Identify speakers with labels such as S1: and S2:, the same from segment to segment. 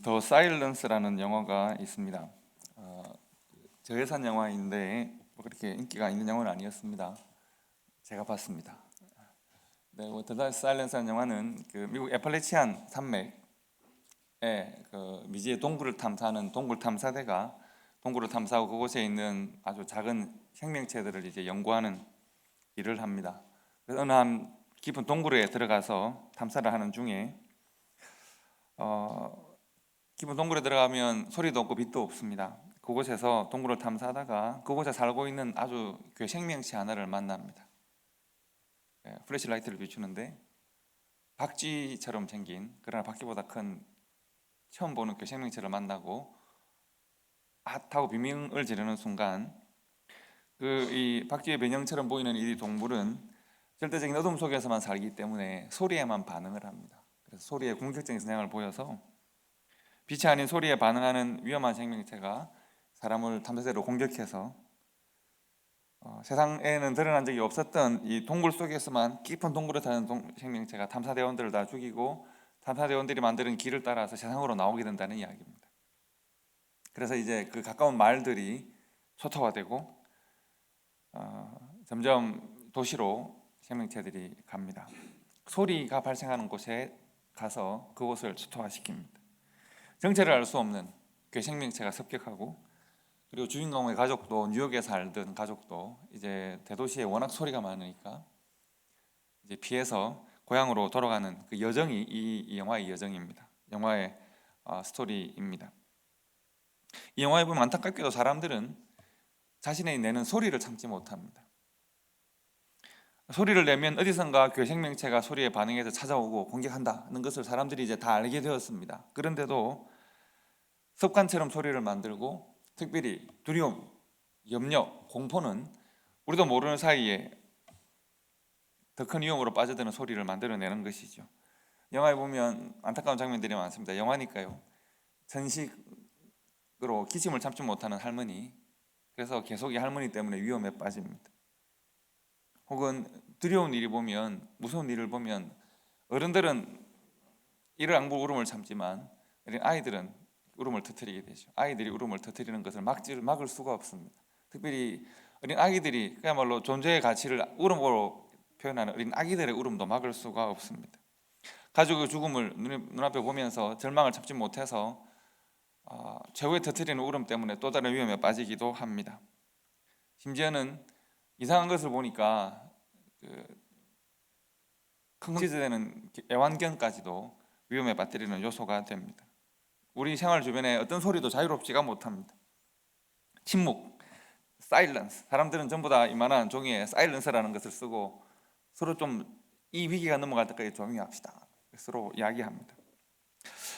S1: 더 사일런스라는 영화가 있습니다. 어, 저예산 영화인데 뭐 그렇게 인기가 있는 영화는 아니었습니다. 제가 봤습니다. 네, 더 사일런스라는 영화는 그 미국 애플리치안 산맥에 그 미지의 동굴을 탐사하는 동굴 탐사대가 동굴을 탐사하고 그곳에 있는 아주 작은 생명체들을 이제 연구하는 일을 합니다. 그래서 어느 한 깊은 동굴에 들어가서 탐사를 하는 중에 깊은 동굴에 들어가면 소리도 없고 빛도 없습니다. 그곳에서 동굴을 탐사하다가 그곳에 살고 있는 아주 그 생명체 하나를 만납니다. 플래시라이트를 비추는데 박쥐처럼 생긴, 그러나 박쥐보다 큰 처음 보는 그 생명체를 만나고 핫하고 비명을 지르는 순간 그 이 박쥐의 변형처럼 보이는 이 동물은 절대적인 어둠 속에서만 살기 때문에 소리에만 반응을 합니다. 그래서 소리에 공격적인 성향을 보여서 빛이 아닌 소리에 반응하는 위험한 생명체가 사람을 탐사대로 공격해서 세상에는 드러난 적이 없었던 이 동굴 속에서만 깊은 동굴에 사는 생명체가 탐사대원들을 다 죽이고 탐사대원들이 만드는 길을 따라서 세상으로 나오게 된다는 이야기입니다. 그래서 이제 그 가까운 마을들이 초토화되고 점점 도시로 생명체들이 갑니다. 소리가 발생하는 곳에 가서 그곳을 초토화시킵니다. 정체를 알 수 없는 그 생명체가 습격하고, 그리고 주인공의 가족도, 뉴욕에 살던 가족도 이제 대도시에 워낙 소리가 많으니까 이제 피해서 고향으로 돌아가는 그 여정이 이 영화의 여정입니다. 영화의 스토리입니다. 이 영화에 보면 안타깝게도 사람들은 자신이 내는 소리를 참지 못합니다. 소리를 내면 어디선가 그 생명체가 소리에 반응해서 찾아오고 공격한다는 것을 사람들이 이제 다 알게 되었습니다. 그런데도 습관처럼 소리를 만들고, 특별히 두려움, 염려, 공포는 우리도 모르는 사이에 더 큰 위험으로 빠져드는 소리를 만들어내는 것이죠. 영화에 보면 안타까운 장면들이 많습니다. 영화니까요. 전식으로 기침을 참지 못하는 할머니, 그래서 계속 이 할머니 때문에 위험에 빠집니다. 혹은 두려운 일이 보면, 무서운 일을 보면 어른들은 이를 악물 울음을 참지만 아이들은 울음을 터뜨리게 되죠. 아이들이 울음을 터뜨리는 것을 막을 수가 없습니다. 특별히 어린 아기들이 그야말로 존재의 가치를 울음으로 표현하는 어린 아기들의 울음도 막을 수가 없습니다. 가족의 죽음을 눈앞에 보면서 절망을 참지 못해서 최후에 터뜨리는 울음 때문에 또 다른 위험에 빠지기도 합니다. 심지어는 이상한 것을 보니까 큰 지지되는 애완견까지도 위험에 빠뜨리는 요소가 됩니다. 우리 생활 주변에 어떤 소리도 자유롭지가 못합니다. 침묵, 사일런스. 사람들은 전부 다 이만한 종이에 사일런스라는 것을 쓰고 서로 좀 이 위기가 넘어갈 때까지 조용히 합시다, 서로 이야기합니다.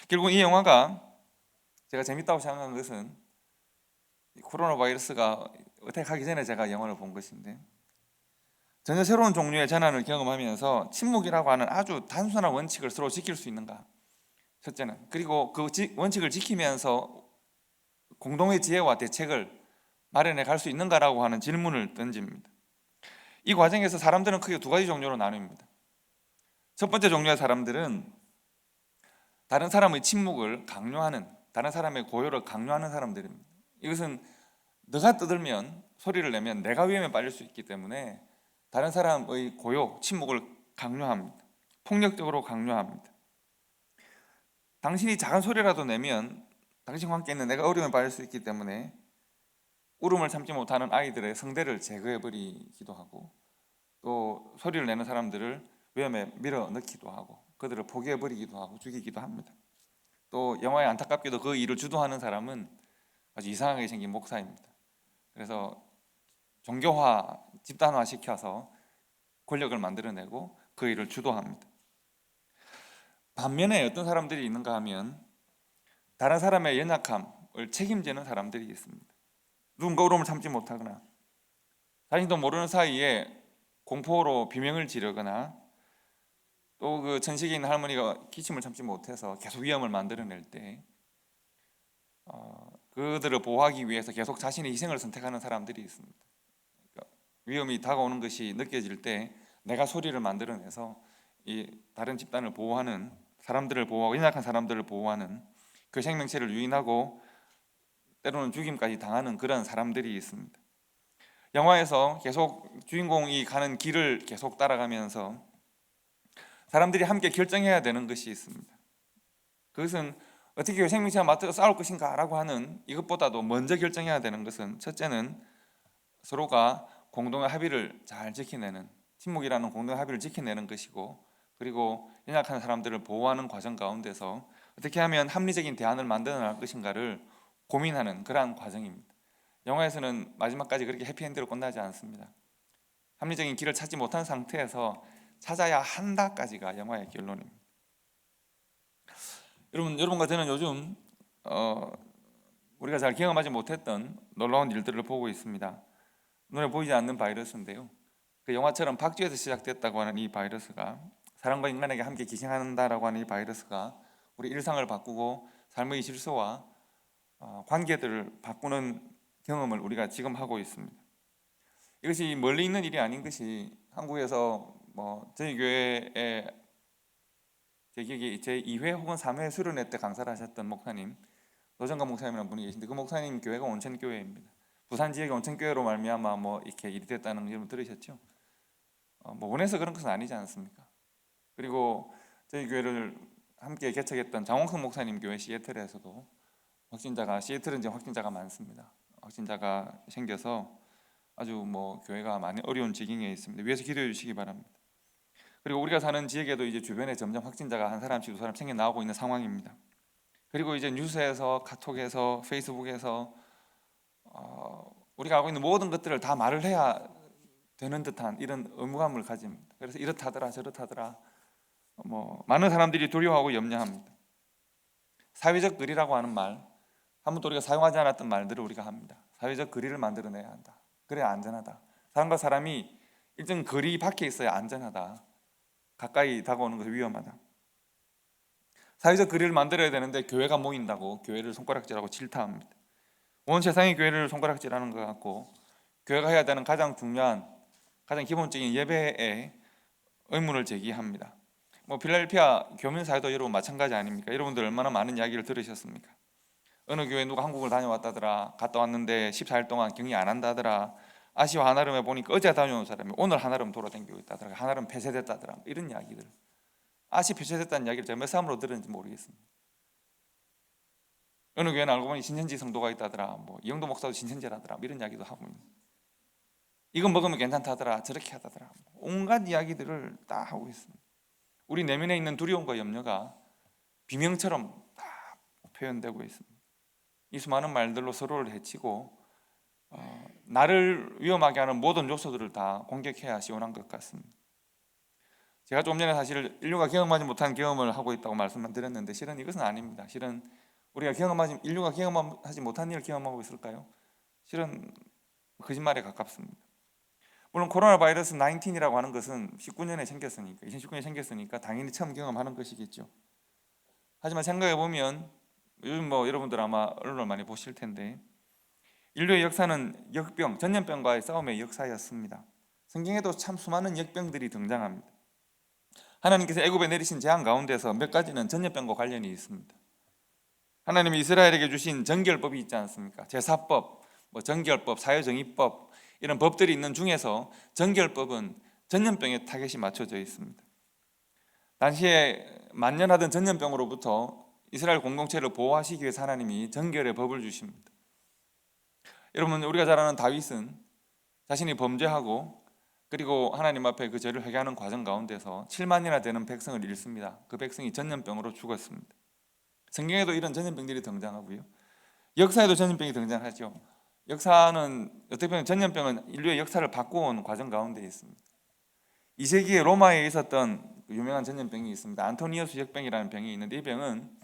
S1: 결국 이 영화가 제가 재밌다고 생각하는 것은 코로나 바이러스가 어택하기 전에 제가 영화를 본 것인데, 전혀 새로운 종류의 재난을 경험하면서 침묵이라고 하는 아주 단순한 원칙을 서로 지킬 수 있는가, 첫째는. 그리고 그 원칙을 지키면서 공동의 지혜와 대책을 마련해 갈 수 있는가라고 하는 질문을 던집니다. 이 과정에서 사람들은 크게 두 가지 종류로 나눕니다. 첫 번째 종류의 사람들은 다른 사람의 침묵을 강요하는, 다른 사람의 고요를 강요하는 사람들입니다. 이것은 너가 떠들면, 소리를 내면 내가 위험에 빠질 수 있기 때문에 다른 사람의 고요, 침묵을 강요합니다. 폭력적으로 강요합니다. 당신이 작은 소리라도 내면 당신과 함께 있는 내가 어려움에 빠질 수 있기 때문에 울음을 참지 못하는 아이들의 성대를 제거해버리기도 하고, 또 소리를 내는 사람들을 위험에 밀어넣기도 하고, 그들을 포기해버리기도 하고 죽이기도 합니다. 또 영화에 안타깝게도 그 일을 주도하는 사람은 아주 이상하게 생긴 목사입니다. 그래서 종교화, 집단화 시켜서 권력을 만들어내고 그 일을 주도합니다. 반면에 어떤 사람들이 있는가 하면 다른 사람의 연약함을 책임지는 사람들이 있습니다. 누군가 울음을 참지 못하거나 자신도 모르는 사이에 공포로 비명을 지르거나, 또 그 천식에 있는 할머니가 기침을 참지 못해서 계속 위험을 만들어낼 때 그들을 보호하기 위해서 계속 자신의 희생을 선택하는 사람들이 있습니다. 그러니까 위험이 다가오는 것이 느껴질 때 내가 소리를 만들어내서 이 다른 집단을 보호하는, 사람들을 보호하고 연약한 사람들을 보호하는 그 생명체를 유인하고 때로는 죽임까지 당하는 그런 사람들이 있습니다. 영화에서 계속 주인공이 가는 길을 계속 따라가면서 사람들이 함께 결정해야 되는 것이 있습니다. 그것은 어떻게 생명체와 맞서 싸울 것인가 라고 하는 이것보다도 먼저 결정해야 되는 것은, 첫째는 서로가 공동의 합의를 잘 지켜내는, 침묵이라는 공동의 합의를 지켜내는 것이고, 그리고 연약한 사람들을 보호하는 과정 가운데서 어떻게 하면 합리적인 대안을 만들어 나갈 것인가를 고민하는 그러한 과정입니다. 영화에서는 마지막까지 그렇게 해피엔드로 끝나지 않습니다. 합리적인 길을 찾지 못한 상태에서 찾아야 한다까지가 영화의 결론입니다. 여러분과 저는 요즘 우리가 잘 경험하지 못했던 놀라운 일들을 보고 있습니다. 눈에 보이지 않는 바이러스인데요, 그 영화처럼 박쥐에서 시작됐다고 하는 이 바이러스가, 사람과 인간에게 함께 기생한다라고 하는 이 바이러스가 우리 일상을 바꾸고 삶의 질서와 관계들을 바꾸는 경험을 우리가 지금 하고 있습니다. 이것이 멀리 있는 일이 아닌 것이, 한국에서 저희 교회에 제 기억에 제2회 혹은 3회 수련회 때 강사를 하셨던 목사님, 노정관 목사님이라는 분이 계신데, 그 목사님 교회가 온천교회입니다. 부산 지역의 온천교회로 말미암아 이렇게 일이 됐다는 걸 들으셨죠? 원해서 그런 것은 아니지 않습니까? 그리고 저희 교회를 함께 개척했던 장홍석 목사님 교회 시애틀에서도 시애틀은 이제 확진자가 많습니다. 확진자가 생겨서 아주 교회가 많이 어려운 지경에 있습니다. 위에서 기도해 주시기 바랍니다. 그리고 우리가 사는 지역에도 이제 주변에 점점 확진자가 한 사람씩 두 사람 생겨 나오고 있는 상황입니다. 그리고 이제 뉴스에서, 카톡에서, 페이스북에서 우리가 알고 있는 모든 것들을 다 말을 해야 되는 듯한 이런 의무감을 가집니다. 그래서 이렇다더라 저렇다더라 많은 사람들이 두려워하고 염려합니다. 사회적 거리라고 하는 말, 한 번도 우리가 사용하지 않았던 말들을 우리가 합니다. 사회적 거리를 만들어내야 한다. 그래야 안전하다. 사람과 사람이 일정 거리 밖에 있어야 안전하다. 가까이 다가오는 것은 위험하다. 사회적 거리를 만들어야 되는데 교회가 모인다고 교회를 손가락질하고 질타합니다. 온 세상의 교회를 손가락질하는 것 같고, 교회가 해야 되는 가장 중요한, 가장 기본적인 예배의 의무를 제기합니다. 필라델피아 교민사회도 여러분 마찬가지 아닙니까? 여러분들 얼마나 많은 이야기를 들으셨습니까? 어느 교회 누가 한국을 다녀왔다더라, 갔다 왔는데 14일 동안 격리 안 한다더라, 아시아 한아름에 보니까 어제 다녀온 사람이 오늘 한아름 돌아다니고 있다더라, 한아름 폐쇄됐다더라, 이런 이야기들. 아시 폐쇄됐다는 이야기를 제가 몇 사람으로 들었는지 모르겠습니다. 어느 교회는 알고 보니 신천지 성도가 있다더라, 이영도 목사도 신천지라더라, 이런 이야기도 하고, 이건 먹으면 괜찮다더라, 저렇게 하다더라, 온갖 이야기들을 다 하고 있습니다. 우리 내면에 있는 두려움과 염려가 비명처럼 다 표현되고 있습니다. 이 수많은 말들로 서로를 해치고 나를 위험하게 하는 모든 요소들을 다 공격해야 시원한 것 같습니다. 제가 좀 전에 사실 인류가 경험하지 못한 경험을 하고 있다고 말씀만 드렸는데, 실은 이것은 아닙니다. 실은 인류가 경험하지 못한 일을 경험하고 있을까요? 실은 거짓말에 가깝습니다. 물론 코로나 바이러스 19이라고 하는 것은 2019년에 생겼으니까 당연히 처음 경험하는 것이겠죠. 하지만 생각해 보면 요즘 여러분들 아마 언론을 많이 보실 텐데, 인류의 역사는 전염병과의 싸움의 역사였습니다. 성경에도 참 수많은 역병들이 등장합니다. 하나님께서 애굽에 내리신 재앙 가운데서 몇 가지는 전염병과 관련이 있습니다. 하나님이 이스라엘에게 주신 정결법이 있지 않습니까? 제사법, 정결법, 사회정의법, 이런 법들이 있는 중에서 정결법은 전염병의 타겟이 맞춰져 있습니다. 당시에 만연하던 전염병으로부터 이스라엘 공동체를 보호하시기 위해서 하나님이 정결의 법을 주십니다. 여러분, 우리가 잘 아는 다윗은 자신이 범죄하고 그리고 하나님 앞에 그 죄를 회개하는 과정 가운데서 7만이나 되는 백성을 잃습니다. 그 백성이 전염병으로 죽었습니다. 성경에도 이런 전염병들이 등장하고요, 역사에도 전염병이 등장하죠. 역사는 어떻게 보면 전염병은 인류의 역사를 바꾸어온 과정 가운데 있습니다. 2세기에 로마에 있었던 유명한 전염병이 있습니다. 안토니우스 역병이라는 병이 있는데, 이 병은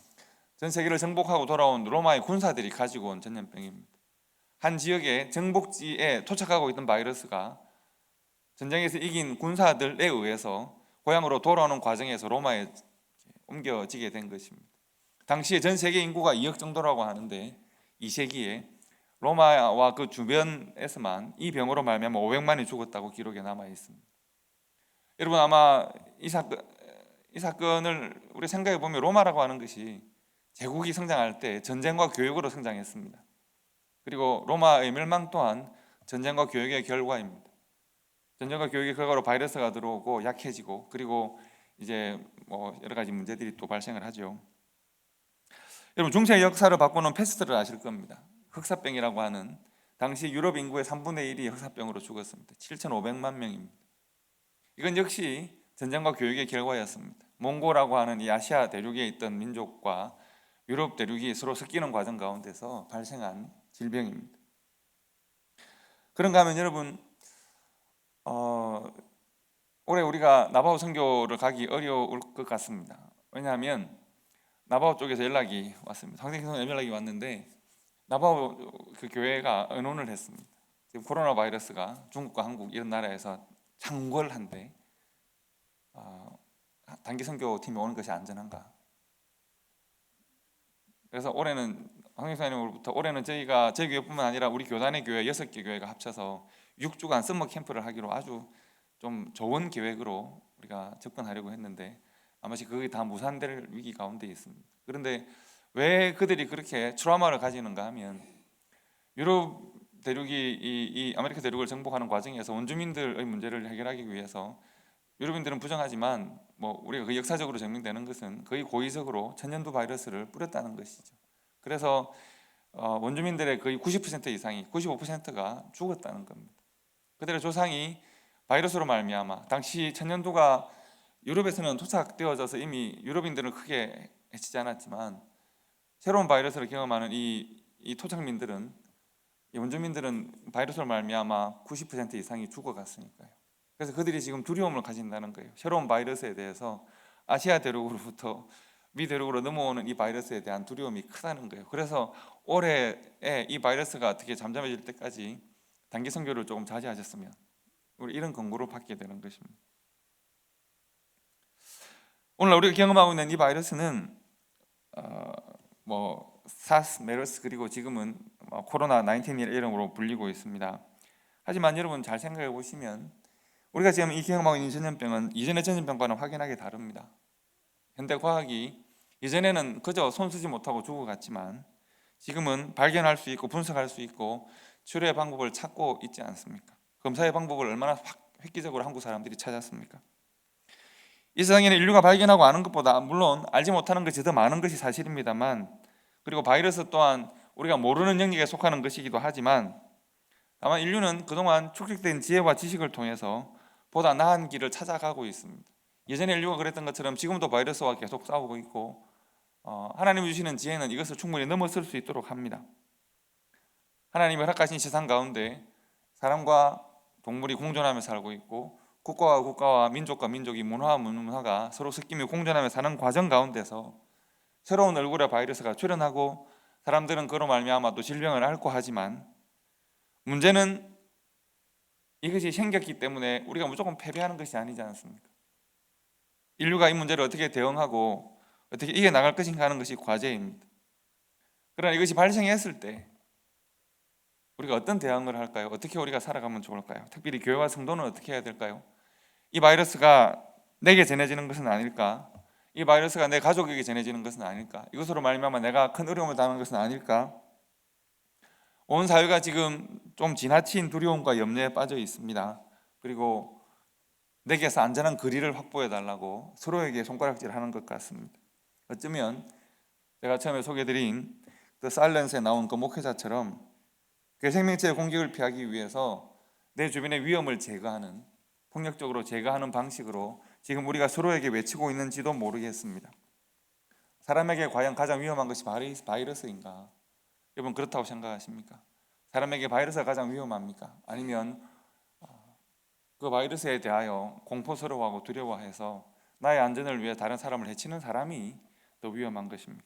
S1: 전 세계를 정복하고 돌아온 로마의 군사들이 가지고 온 전염병입니다. 한 지역의 정복지에 토착하고 있던 바이러스가 전쟁에서 이긴 군사들에 의해서 고향으로 돌아오는 과정에서 로마에 옮겨지게 된 것입니다. 당시에 전 세계 인구가 2억 정도라고 하는데, 2세기에 로마와 그 주변에서만 이 병으로 말미암아 500만이 죽었다고 기록에 남아 있습니다. 여러분, 아마 이 사건을 우리 생각해 보면 로마라고 하는 것이 제국이 성장할 때 전쟁과 교육으로 성장했습니다. 그리고 로마의 멸망 또한 전쟁과 교육의 결과입니다. 전쟁과 교육의 결과로 바이러스가 들어오고 약해지고, 그리고 이제 뭐 여러 가지 문제들이 또 발생을 하죠. 여러분, 중세의 역사를 바꾸는 패스트를 아실 겁니다. 흑사병이라고 하는, 당시 유럽 인구의 3분의 1이 흑사병으로 죽었습니다. 7,500만 명입니다. 이건 역시 전쟁과 교육의 결과였습니다. 몽고라고 하는 이 아시아 대륙에 있던 민족과 유럽 대륙이 서로 섞이는 과정 가운데서 발생한 질병입니다. 그런가 하면 여러분, 올해 우리가 나바오 선교를 가기 어려울 것 같습니다. 왜냐하면 나바오 쪽에서 연락이 왔습니다. 상대에서 연락이 왔는데 나바오 그 교회가 의논을 했습니다. 지금 코로나 바이러스가 중국과 한국 이런 나라에서 창궐한데 단기 선교팀이 오는 것이 안전한가? 그래서 올해는 황교사님으로부터 올해는 저희가 저희 교회뿐만 아니라 우리 교단의 교회 6개 교회가 합쳐서 6주간 썸머 캠프를 하기로 아주 좀 좋은 계획으로 우리가 접근하려고 했는데 아마시 그게 다 무산될 위기 가운데 있습니다. 그런데 왜 그들이 그렇게 트라우마를 가지는가 하면 유럽 대륙이 이 아메리카 대륙을 정복하는 과정에서 원주민들의 문제를 해결하기 위해서 유럽인들은 부정하지만 뭐 우리가 그 역사적으로 증명되는 것은 거의 고의적으로 천연두 바이러스를 뿌렸다는 것이죠. 그래서 원주민들의 거의 90% 이상이 95%가 죽었다는 겁니다. 그들의 조상이 바이러스로 말미암아, 당시 천연두가 유럽에서는 토착되어져서 이미 유럽인들은 크게 해치지 않았지만 새로운 바이러스를 경험하는 이 토착민들은, 이 원주민들은 바이러스로 말미암아 90% 이상이 죽어갔으니까요. 그래서 그들이 지금 두려움을 가진다는 거예요. 새로운 바이러스에 대해서 아시아 대륙으로부터 미 대륙으로 넘어오는 이 바이러스에 대한 두려움이 크다는 거예요. 그래서 올해에 이 바이러스가 어떻게 잠잠해질 때까지 단기 선교를 조금 자제하셨으면, 우리 이런 권고를 받게 되는 것입니다. 오늘 우리가 경험하고 있는 이 바이러스는 사스, 메르스, 그리고 지금은 코로나 19이라는 이름으로 불리고 있습니다. 하지만 여러분 잘 생각해 보시면 우리가 지금 이 경험하고 있는 전염병은 이전의 전염병과는 확연하게 다릅니다. 현대 과학이 예전에는 그저 손 쓰지 못하고 죽어갔지만 지금은 발견할 수 있고 분석할 수 있고 치료의 방법을 찾고 있지 않습니까? 검사의 방법을 얼마나 획기적으로 한국 사람들이 찾았습니까? 이 세상에는 인류가 발견하고 아는 것보다 물론 알지 못하는 것이 더 많은 것이 사실입니다만, 그리고 바이러스 또한 우리가 모르는 영역에 속하는 것이기도 하지만, 다만 인류는 그동안 축적된 지혜와 지식을 통해서 보다 나은 길을 찾아가고 있습니다. 예전에 인류가 그랬던 것처럼 지금도 바이러스와 계속 싸우고 있고, 하나님이 주시는 지혜는 이것을 충분히 넘어설 수 있도록 합니다. 하나님이 허락하신 세상 가운데 사람과 동물이 공존하며 살고 있고, 국가와 국가와 민족과 민족이, 문화와 문화가 서로 섞이며 공존하며 사는 과정 가운데서 새로운 얼굴의 바이러스가 출현하고 사람들은 그로 말미암아 또 질병을 앓고 하지만, 문제는 이것이 생겼기 때문에 우리가 무조건 패배하는 것이 아니지 않습니까? 인류가 이 문제를 어떻게 대응하고 어떻게 이겨나갈 것인가 하는 것이 과제입니다. 그러나 이것이 발생했을 때 우리가 어떤 대응을 할까요? 어떻게 우리가 살아가면 좋을까요? 특별히 교회와 성도는 어떻게 해야 될까요? 이 바이러스가 내게 전해지는 것은 아닐까? 이 바이러스가 내 가족에게 전해지는 것은 아닐까? 이것으로 말미암아 내가 큰 어려움을 당하는 것은 아닐까? 온 사회가 지금 좀 지나친 두려움과 염려에 빠져 있습니다. 그리고 내게서 안전한 거리를 확보해 달라고 서로에게 손가락질하는 것 같습니다. 어쩌면 제가 처음에 소개해드린 The Silence에 나온 그 목회자처럼 그 생명체의 공격을 피하기 위해서 내 주변의 위험을 제거하는, 폭력적으로 제거하는 방식으로 지금 우리가 서로에게 외치고 있는지도 모르겠습니다. 사람에게 과연 가장 위험한 것이 바이러스인가? 여러분 그렇다고 생각하십니까? 사람에게 바이러스가 가장 위험합니까? 아니면 그 바이러스에 대하여 공포스러워하고 두려워해서 나의 안전을 위해 다른 사람을 해치는 사람이 더 위험한 것입니까?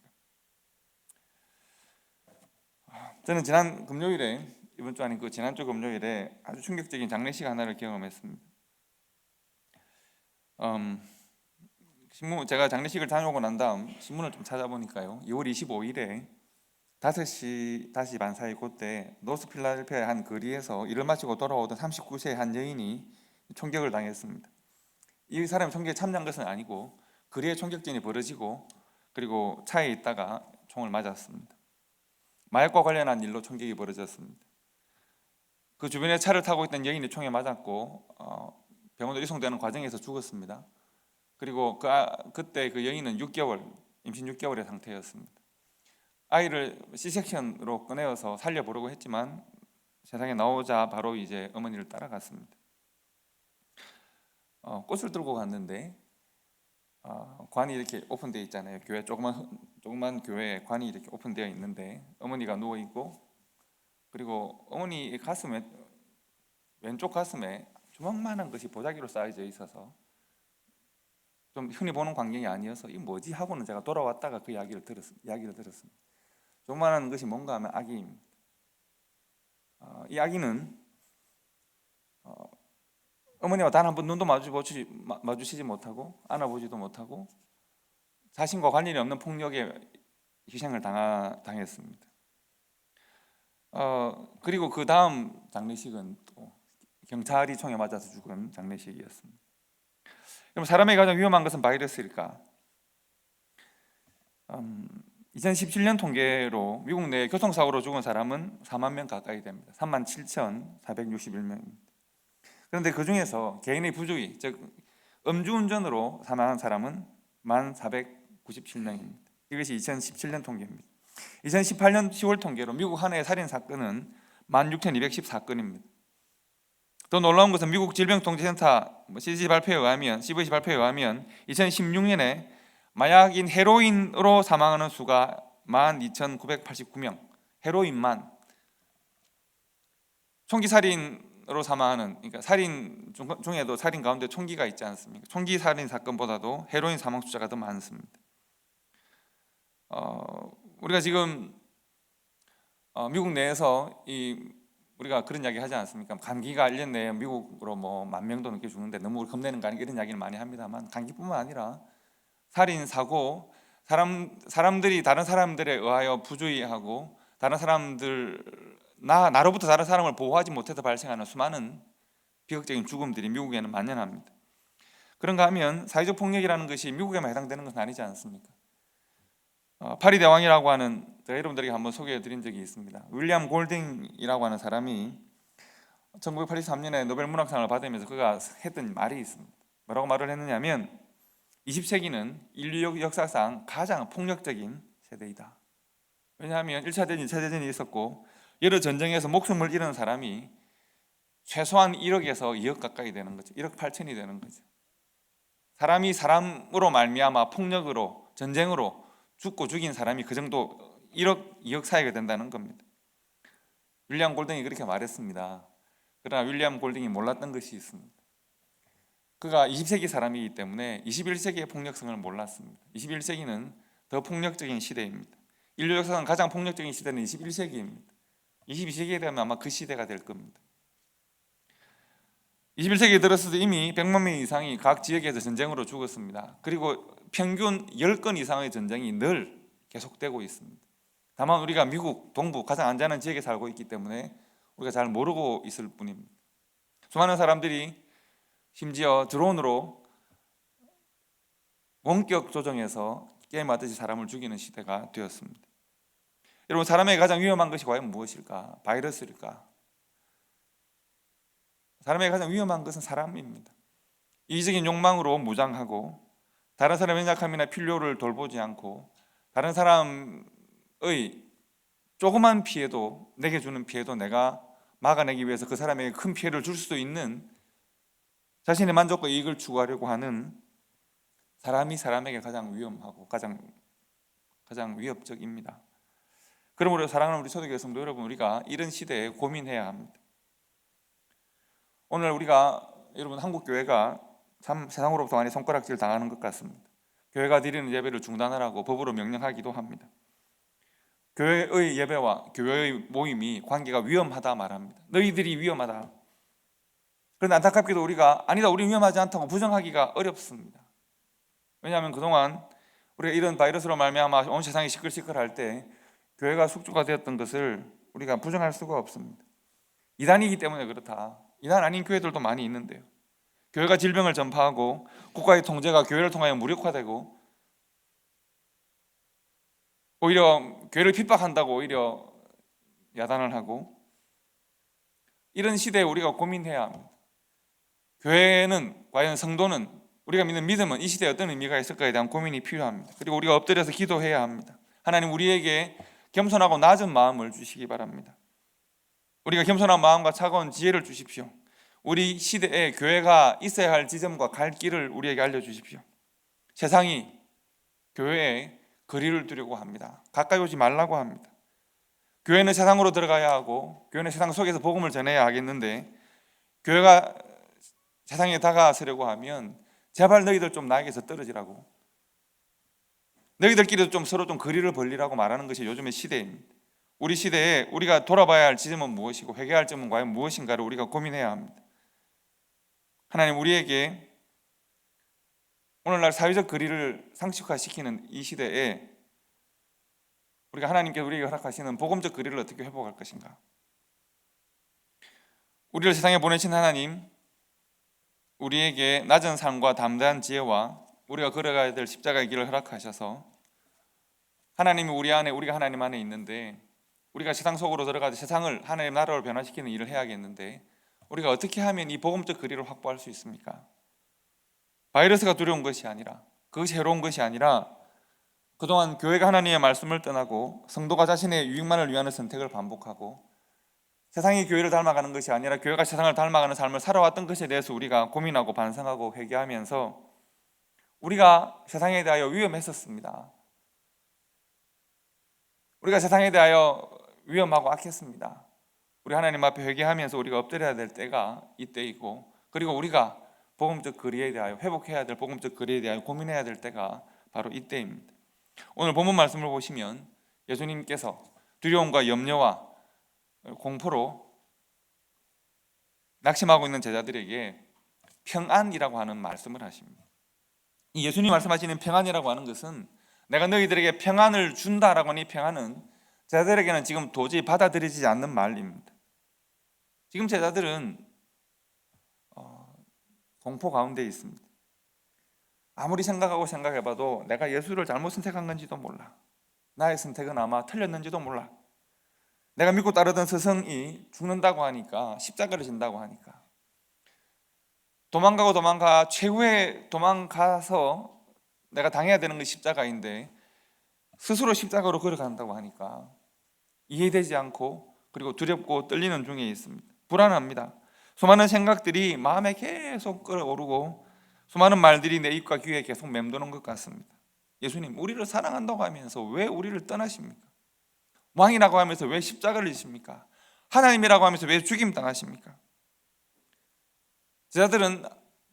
S1: 저는 지난 금요일에, 이번 주 아닌 그 지난주 금요일에 아주 충격적인 장례식 하나를 경험했습니다. 제가 장례식을 다녀오고 난 다음 신문을 좀 찾아보니까요, 2월 25일에 5시 다시 반 사이 그때 노스필라델피아의 한 거리에서 일을 마치고 돌아오던 39세의 한 여인이 총격을 당했습니다. 이 사람이 총격에 참여한 것은 아니고 거리에 총격전이 벌어지고, 그리고 차에 있다가 총을 맞았습니다. 마약과 관련한 일로 총격이 벌어졌습니다. 그 주변에 차를 타고 있던 여인이 총에 맞았고 병원으로 이송되는 과정에서 죽었습니다. 그리고 그때 그 여인은 임신 6개월의 상태였습니다. 아이를 C섹션으로 꺼내어서 살려보려고 했지만 세상에 나오자 바로 이제 어머니를 따라갔습니다. 꽃을 들고 갔는데 관이 이렇게 오픈되어 있잖아요. 교회 조그만 교회에 관이 이렇게 오픈되어 있는데 어머니가 누워 있고, 그리고 어머니 가슴에, 왼쪽 가슴에 주먹만한 것이 보자기로 쌓여져 있어서 좀 흔히 보는 광경이 아니어서 이 뭐지 하고는 제가 돌아왔다가 그 이야기를 들었습니다. 조그만한 것이 뭔가 하면 아기입니다. 이 아기는 어머니와 단 한 번 눈도 마주치지 못하고 안아보지도 못하고 자신과 관련이 없는 폭력에 희생을 당했습니다. 그리고 그 다음 장례식은 또 경찰이 총에 맞아서 죽은 장례식이었습니다. 그럼 사람에게 가장 위험한 것은 바이러스일까? 2017년 통계로 미국 내 교통사고로 죽은 사람은 4만 명 가까이 됩니다. 37,461명입니다. 그런데 그 중에서 개인의 부주의, 즉 음주운전으로 사망한 사람은 1,497명입니다. 이것이 2017년 통계입니다. 2018년 10월 통계로 미국 한 해의 살인 사건은 16,214건입니다. 더 놀라운 것은 미국 질병통제센터 CDC 발표에 의하면 2016년에 마약인 헤로인으로 사망하는 수가 12,989명, 헤로인만. 총기 살인으로 사망하는, 그러니까 살인 중에도 살인 가운데 총기가 있지 않습니까? 총기 살인 사건보다도 헤로인 사망 숫자가 더 많습니다. 우리가 지금 미국 내에서 우리가 그런 이야기 하지 않습니까? 감기가 1년 내에 미국으로 뭐 10,000명도 넘게 죽는데 너무 우리 겁내는 거 아니냐 이런 이야기를 많이 합니다만, 감기뿐만 아니라 살인 사고, 사람들이 다른 사람들에 의하여 부주의하고 다른 사람들 나로부터 다른 사람을 보호하지 못해서 발생하는 수많은 비극적인 죽음들이 미국에는 만연합니다. 그런가 하면 사회적 폭력이라는 것이 미국에만 해당되는 것은 아니지 않습니까? 파리 대왕이라고 하는, 제가 여러분들에게 한번 소개해 드린 적이 있습니다. 윌리엄 골딩이라고 하는 사람이 1983년에 노벨 문학상을 받으면서 그가 했던 말이 있습니다. 뭐라고 말을 했느냐면 20세기는 인류 역사상 가장 폭력적인 세대이다. 왜냐하면 1차 대전, 2차 대전이 있었고 여러 전쟁에서 목숨을 잃은 사람이 최소한 1억에서 2억 가까이 되는 거죠. 1억 8천이 되는 거죠. 사람이 사람으로 말미암아 폭력으로, 전쟁으로 죽고 죽인 사람이 그 정도 1억, 2억 사이가 된다는 겁니다. 윌리엄 골딩이 그렇게 말했습니다. 그러나 윌리엄 골딩이 몰랐던 것이 있습니다. 그가 20세기 사람이기 때문에 21세기의 폭력성을 몰랐습니다. 21세기는 더 폭력적인 시대입니다. 인류 역사상 가장 폭력적인 시대는 21세기입니다. 22세기에 되면 아마 그 시대가 될 겁니다. 21세기에 들어서도 이미 100만 명 이상이 각 지역에서 전쟁으로 죽었습니다. 그리고 평균 10건 이상의 전쟁이 늘 계속되고 있습니다. 다만 우리가 미국 동부 가장 안전한 지역에 살고 있기 때문에 우리가 잘 모르고 있을 뿐입니다. 수많은 사람들이 심지어 드론으로 원격 조정해서 게임하듯이 사람을 죽이는 시대가 되었습니다. 여러분, 사람에게 가장 위험한 것이 과연 무엇일까? 바이러스일까? 사람에게 가장 위험한 것은 사람입니다. 이기적인 욕망으로 무장하고 다른 사람의 약함이나 필요를 돌보지 않고 다른 사람의 조그만 피해도, 내게 주는 피해도 내가 막아내기 위해서 그 사람에게 큰 피해를 줄 수도 있는, 자신의 만족과 이익을 추구하려고 하는 사람이 사람에게 가장 위험하고 가장 위협적입니다. 그러므로 사랑하는 우리 초대교회 성도 여러분, 우리가 이런 시대에 고민해야 합니다. 오늘 여러분, 한국 교회가 참 세상으로부터 많이 손가락질 당하는 것 같습니다. 교회가 드리는 예배를 중단하라고 법으로 명령하기도 합니다. 교회의 예배와 교회의 모임이 관계가 위험하다 말합니다. 너희들이 위험하다. 그런데 안타깝게도 우리가 아니다, 우리 위험하지 않다고 부정하기가 어렵습니다. 왜냐하면 그동안 우리가 이런 바이러스로 말미암아 온 세상이 시끌시끌할 때 교회가 숙주가 되었던 것을 우리가 부정할 수가 없습니다. 이단이기 때문에 그렇다. 이단 아닌 교회들도 많이 있는데요. 교회가 질병을 전파하고 국가의 통제가 교회를 통하여 무력화되고 오히려 교회를 핍박한다고 오히려 야단을 하고, 이런 시대에 우리가 고민해야 합니다. 교회는, 과연 성도는, 우리가 믿는 믿음은 이 시대에 어떤 의미가 있을까에 대한 고민이 필요합니다. 그리고 우리가 엎드려서 기도해야 합니다. 하나님, 우리에게 겸손하고 낮은 마음을 주시기 바랍니다. 우리가 겸손한 마음과 차가운 지혜를 주십시오. 우리 시대에 교회가 있어야 할 지점과 갈 길을 우리에게 알려주십시오. 세상이 교회에 거리를 두려고 합니다. 가까이 오지 말라고 합니다. 교회는 세상으로 들어가야 하고, 교회는 세상 속에서 복음을 전해야 하겠는데, 교회가 세상에 다가서려고 하면 제발 너희들 좀 나에게서 떨어지라고, 너희들끼리도 좀 서로 좀 거리를 벌리라고 말하는 것이 요즘의 시대입니다. 우리 시대에 우리가 돌아봐야 할 지점은 무엇이고 회개할 점은 과연 무엇인가를 우리가 고민해야 합니다. 하나님, 우리에게 오늘날 사회적 거리를 상식화시키는 이 시대에 우리가 하나님께서 우리에게 허락하시는 복음적 거리를 어떻게 회복할 것인가? 우리를 세상에 보내신 하나님, 우리에게 낮은 삶과 담대한 지혜와 우리가 걸어가야 될 십자가의 길을 허락하셔서, 하나님이 우리 안에, 우리가 하나님 안에 있는데 우리가 세상 속으로 들어가서 세상을 하나님 나라로 변화시키는 일을 해야겠는데, 우리가 어떻게 하면 이 복음적 거리를 확보할 수 있습니까? 바이러스가 두려운 것이 아니라, 그것이 해로운 것이 아니라, 그동안 교회가 하나님의 말씀을 떠나고 성도가 자신의 유익만을 위하는 선택을 반복하고, 세상이 교회를 닮아가는 것이 아니라 교회가 세상을 닮아가는 삶을 살아왔던 것에 대해서 우리가 고민하고 반성하고 회개하면서 우리가 세상에 대하여 위험했었습니다. 우리가 세상에 대하여 위험하고 악했습니다. 우리 하나님 앞에 회개하면서 우리가 엎드려야 될 때가 이때이고, 그리고 우리가 복음적 거리에 대하여, 회복해야 될 복음적 거리에 대하여 고민해야 될 때가 바로 이때입니다. 오늘 본문 말씀을 보시면 예수님께서 두려움과 염려와 공포로 낙심하고 있는 제자들에게 평안이라고 하는 말씀을 하십니다. 이 예수님 말씀하시는 평안이라고 하는 것은, 내가 너희들에게 평안을 준다라고 하는 이 평안은 제자들에게는 지금 도저히 받아들이지 않는 말입니다. 지금 제자들은 공포 가운데 있습니다. 아무리 생각하고 생각해봐도 내가 예수를 잘못 선택한 건지도 몰라. 나의 선택은 아마 틀렸는지도 몰라. 내가 믿고 따르던 스승이 죽는다고 하니까, 십자가를 진다고 하니까 도망가 최후의 도망가서 내가 당해야 되는 게 십자가인데 스스로 십자가로 걸어간다고 하니까 이해되지 않고, 그리고 두렵고 떨리는 중에 있습니다. 불안합니다. 수많은 생각들이 마음에 계속 끌어오르고 수많은 말들이 내 입과 귀에 계속 맴도는 것 같습니다. 예수님, 우리를 사랑한다고 하면서 왜 우리를 떠나십니까? 왕이라고 하면서 왜 십자가를 지십니까? 하나님이라고 하면서 왜 죽임 당하십니까? 제자들은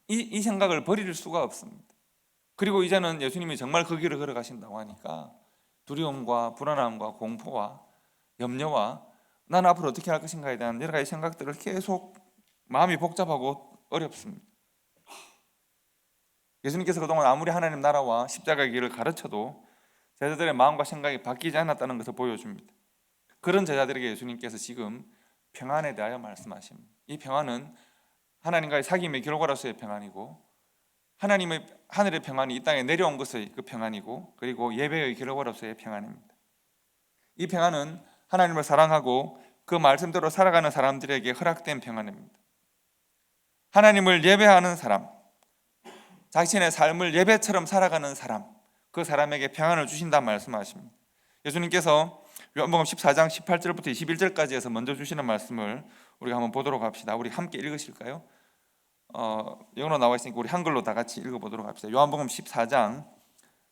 S1: 이 생각을 버릴 수가 없습니다. 그리고 이제는 예수님이 정말 그 길을 걸어가신다고 하니까 두려움과 불안함과 공포와 염려와 나는 앞으로 어떻게 할 것인가에 대한 여러 가지 생각들을 계속, 마음이 복잡하고 어렵습니다. 예수님께서 그동안 아무리 하나님 나라와 십자가의 길을 가르쳐도 제자들의 마음과 생각이 바뀌지 않았다는 것을 보여줍니다. 그런 제자들에게 예수님께서 지금 평안에 대하여 말씀하십니다. 이 평안은 하나님과의 사귐의 결과로서의 평안이고, 하나님의 하늘의 평안이 이 땅에 내려온 것의 그 평안이고, 그리고 예배의 결과로서의 평안입니다. 이 평안은 하나님을 사랑하고 그 말씀대로 살아가는 사람들에게 허락된 평안입니다. 하나님을 예배하는 사람, 자신의 삶을 예배처럼 살아가는 사람, 그 사람에게 평안을 주신다는 말씀하십니다. 예수님께서 요한복음 14장 18절부터 21절까지 해서 먼저 주시는 말씀을 우리가 한번 보도록 합시다. 우리 함께 읽으실까요? 영어로 나와 있으니까 우리 한글로 다 같이 읽어보도록 합시다. 요한복음 14장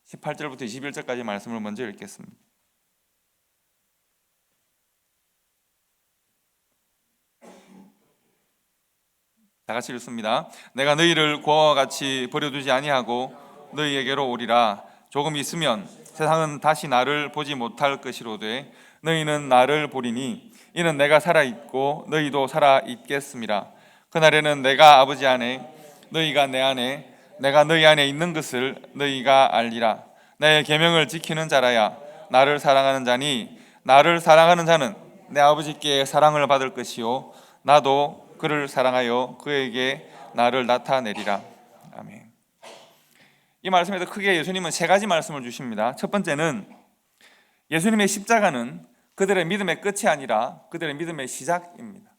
S1: 18절부터 21절까지 말씀을 먼저 읽겠습니다. 다 같이 읽습니다. 내가 너희를 고아와 같이 버려두지 아니하고 너희에게로 오리라. 조금 있으면 세상은 다시 나를 보지 못할 것이로되 너희는 나를 보리니 이는 내가 살아있고 너희도 살아있겠음이라. 그날에는 내가 아버지 안에 너희가 내 안에 내가 너희 안에 있는 것을 너희가 알리라. 내 계명을 지키는 자라야 나를 사랑하는 자니 나를 사랑하는 자는 내 아버지께 사랑을 받을 것이요 나도 그를 사랑하여 그에게 나를 나타내리라. 아멘. 이 말씀에서 크게 예수님은 세 가지 말씀을 주십니다. 첫 번째는 예수님의 십자가는 그들의 믿음의 끝이 아니라 그들의 믿음의 시작입니다.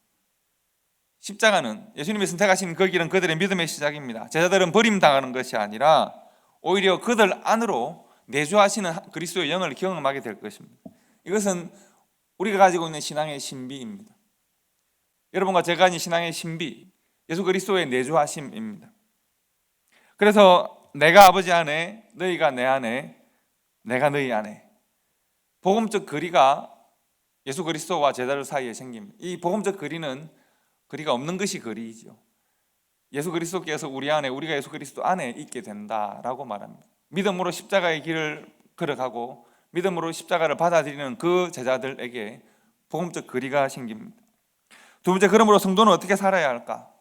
S1: 십자가는 예수님이 선택하신 그 길은 그들의 믿음의 시작입니다. 제자들은 버림당하는 것이 아니라 오히려 그들 안으로 내주하시는 그리스도의 영을 경험하게 될 것입니다. 이것은 우리가 가지고 있는 신앙의 신비입니다. 여러분과 제가 가진 신앙의 신비, 예수 그리스도의 내주하심입니다. 그래서 내가 아버지 안에, 너희가 내 안에, 내가 너희 안에, 복음적 거리가 예수 그리스도와 제자들 사이에 생깁니다. 이 복음적 거리는 거리가 없는 것이 거리이죠. 예수 그리스도께서 우리 안에, 우리가 예수 그리스도 안에 있게 된다라고 말합니다. 믿음으로 십자가의 길을 걸어가고 믿음으로 십자가를 받아들이는 그 제자들에게 복음적 거리가 생깁니다. 두 번째, 그러므로 성도는 어떻게 살아야 할까?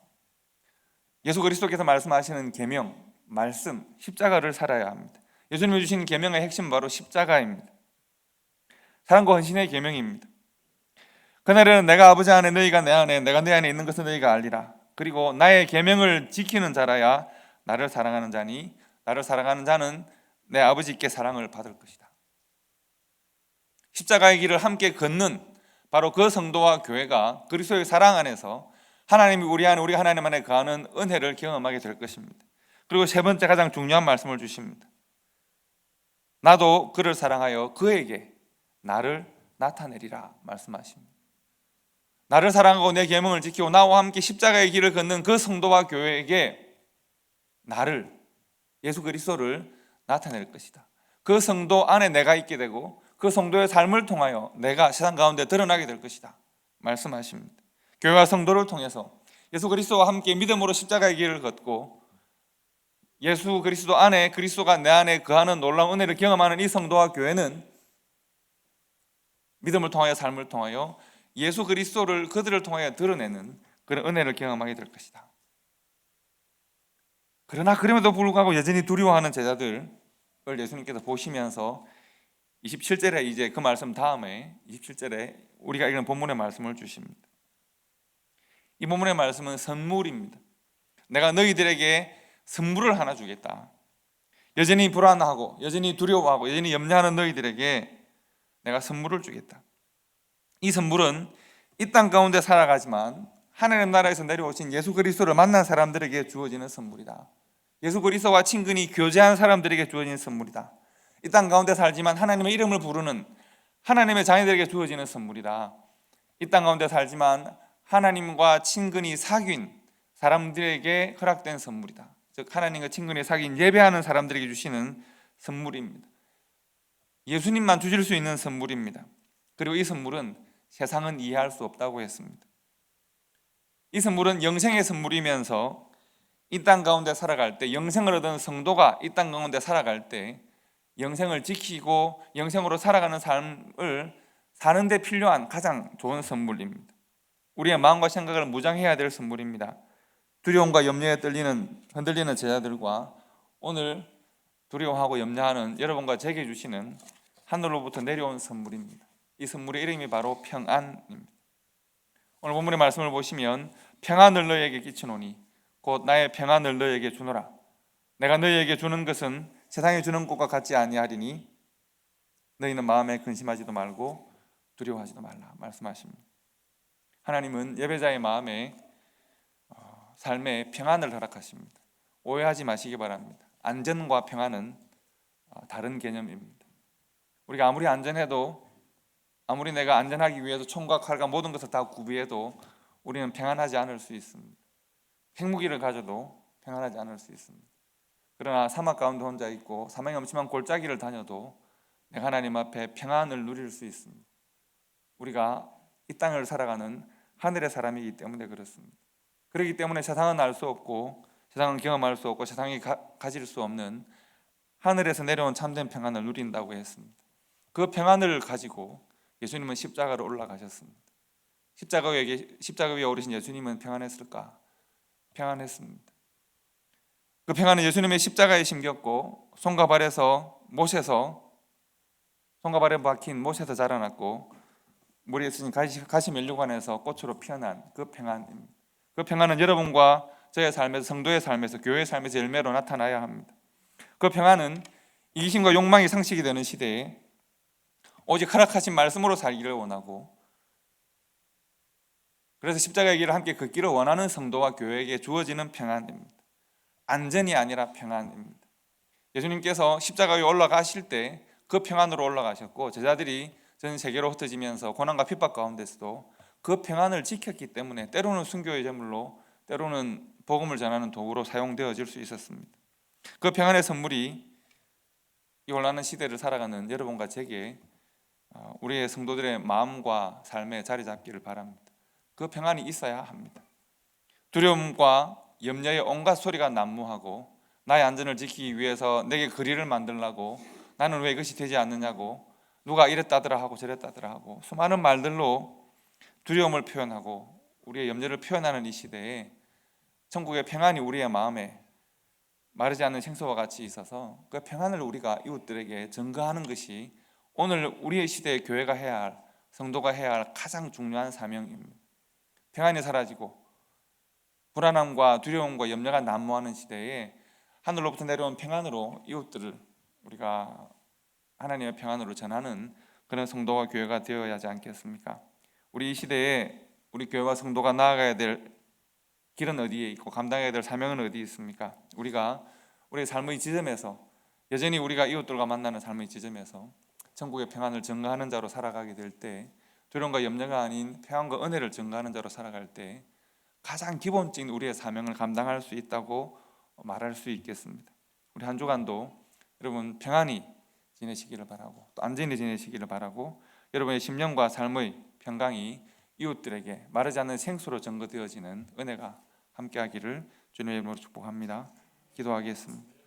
S1: 예수 그리스도께서 말씀하시는 계명, 말씀, 십자가를 살아야 합니다. 예수님이 주신 계명의 핵심은 바로 십자가입니다. 사랑과 헌신의 계명입니다. 그날에는 내가 아버지 안에, 너희가 내 안에, 내가 내 안에 있는 것을 너희가 알리라. 그리고 나의 계명을 지키는 자라야 나를 사랑하는 자니 나를 사랑하는 자는 내 아버지께 사랑을 받을 것이다. 십자가의 길을 함께 걷는 바로 그 성도와 교회가 그리스도의 사랑 안에서 하나님이 우리 안에, 우리가 하나님 안에 거하는 은혜를 경험하게 될 것입니다. 그리고 세 번째, 가장 중요한 말씀을 주십니다. 나도 그를 사랑하여 그에게 나를 나타내리라 말씀하십니다. 나를 사랑하고 내 계명을 지키고 나와 함께 십자가의 길을 걷는 그 성도와 교회에게 나를, 예수 그리스도를 나타낼 것이다. 그 성도 안에 내가 있게 되고 그 성도의 삶을 통하여 내가 세상 가운데 드러나게 될 것이다 말씀하십니다. 교회와 성도를 통해서 예수 그리스도와 함께 믿음으로 십자가의 길을 걷고 예수 그리스도 안에, 그리스도가 내 안에 거하는 놀라운 은혜를 경험하는 이 성도와 교회는 믿음을 통하여, 삶을 통하여 예수 그리스도를 그들을 통하여 드러내는 그런 은혜를 경험하게 될 것이다. 그러나 그럼에도 불구하고 여전히 두려워하는 제자들을 예수님께서 보시면서 27절에 이제 그 말씀 다음에 27절에 우리가 읽은 본문의 말씀을 주십니다. 이 본문의 말씀은 선물입니다. 내가 너희들에게 선물을 하나 주겠다. 여전히 불안하고 여전히 두려워하고 여전히 염려하는 너희들에게 내가 선물을 주겠다. 이 선물은 이 땅 가운데 살아가지만 하나님 나라에서 내려오신 예수 그리스도를 만난 사람들에게 주어지는 선물이다. 예수 그리스도와 친근히 교제한 사람들에게 주어지는 선물이다. 이 땅 가운데 살지만 하나님의 이름을 부르는 하나님의 자녀들에게 주어지는 선물이다. 이 땅 가운데 살지만 하나님과 친근히 사귄 사람들에게 허락된 선물이다. 즉 하나님과 친근히 사귄 예배하는 사람들에게 주시는 선물입니다. 예수님만 주실 수 있는 선물입니다. 그리고 이 선물은 세상은 이해할 수 없다고 했습니다. 이 선물은 영생의 선물이면서 이 땅 가운데 살아갈 때, 영생을 얻은 성도가 이 땅 가운데 살아갈 때 영생을 지키고 영생으로 살아가는 삶을 사는 데 필요한 가장 좋은 선물입니다. 우리의 마음과 생각을 무장해야 될 선물입니다. 두려움과 염려에 흔들리는 제자들과 오늘 두려워하고 염려하는 여러분과 제게 주시는 하늘로부터 내려온 선물입니다. 이 선물의 이름이 바로 평안입니다. 오늘 본문의 말씀을 보시면 평안을 너희에게 끼치노니 곧 나의 평안을 너희에게 주노라. 내가 너희에게 주는 것은 세상에 주는 것과 같지 아니하리니 너희는 마음에 근심하지도 말고 두려워하지도 말라 말씀하십니다. 하나님은 예배자의 마음에 삶에 평안을 허락하십니다. 오해하지 마시기 바랍니다. 안전과 평안은 다른 개념입니다. 우리가 아무리 안전해도, 아무리 내가 안전하기 위해서 총과 칼과 모든 것을 다 구비해도 우리는 평안하지 않을 수 있습니다. 핵무기를 가져도 평안하지 않을 수 있습니다. 그러나 사막 가운데 혼자 있고 사망의 엄침한 골짜기를 다녀도 내가 하나님 앞에 평안을 누릴 수 있습니다. 우리가 이 땅을 살아가는 하늘의 사람이기 때문에 그렇습니다. 그렇기 때문에 세상은 알 수 없고 세상은 경험할 수 없고 세상이 가질 수 없는 하늘에서 내려온 참된 평안을 누린다고 했습니다. 그 평안을 가지고 예수님은 십자가로 올라가셨습니다. 십자가 위에 오르신 예수님은 평안했을까? 평안했습니다. 그 평안은 예수님의 십자가에 심겼고 손과 발에서 손과 발에 박힌 못에서 자라났고 물에 쓰신 가시 면류관에서 꽃으로 피어난 그 평안입니다. 그 평안은 여러분과 저의 삶에서, 성도의 삶에서, 교회의 삶에서 열매로 나타나야 합니다. 그 평안은 이기심과 욕망이 상식이 되는 시대에 오직 허락하신 말씀으로 살기를 원하고, 그래서 십자가의 길을 함께 걷기를 원하는 성도와 교회에게 주어지는 평안입니다. 안전이 아니라 평안입니다. 예수님께서 십자가 위에 올라가실 때 그 평안으로 올라가셨고, 제자들이 전 세계로 흩어지면서 고난과 핍박 가운데서도 그 평안을 지켰기 때문에 때로는 순교의 제물로, 때로는 복음을 전하는 도구로 사용되어질 수 있었습니다. 그 평안의 선물이 이 혼란한 시대를 살아가는 여러분과 제게, 우리의 성도들의 마음과 삶에 자리 잡기를 바랍니다. 그 평안이 있어야 합니다. 두려움과 염려의 온갖 소리가 난무하고, 나의 안전을 지키기 위해서 내게 거리를 만들라고, 나는 왜 이것이 되지 않느냐고, 누가 이랬다더라 하고 저랬다더라 하고 수많은 말들로 두려움을 표현하고 우리의 염려를 표현하는 이 시대에 천국의 평안이 우리의 마음에 마르지 않는 생수와 같이 있어서 그 평안을 우리가 이웃들에게 전가하는 것이 오늘 우리의 시대의 교회가 해야 할, 성도가 해야 할 가장 중요한 사명입니다. 평안이 사라지고 불안함과 두려움과 염려가 난무하는 시대에 하늘로부터 내려온 평안으로 이웃들을 우리가 하나님의 평안으로 전하는 그런 성도와 교회가 되어야 하지 않겠습니까? 우리 이 시대에 우리 교회와 성도가 나아가야 될 길은 어디에 있고 감당해야 될 사명은 어디에 있습니까? 우리가 우리의 삶의 지점에서, 여전히 우리가 이웃들과 만나는 삶의 지점에서 천국의 평안을 전가하는 자로 살아가게 될 때, 두려움과 염려가 아닌 평안과 은혜를 전가하는 자로 살아갈 때 가장 기본적인 우리의 사명을 감당할 수 있다고 말할 수 있겠습니다. 우리 한 주간도 여러분 평안히 지내시기를 바라고, 또 안전히 지내시기를 바라고, 여러분의 심령과 삶의 평강이 이웃들에게 마르지 않는 생수로 전거되어지는 은혜가 함께하기를 주님의 이름으로 축복합니다. 기도하겠습니다.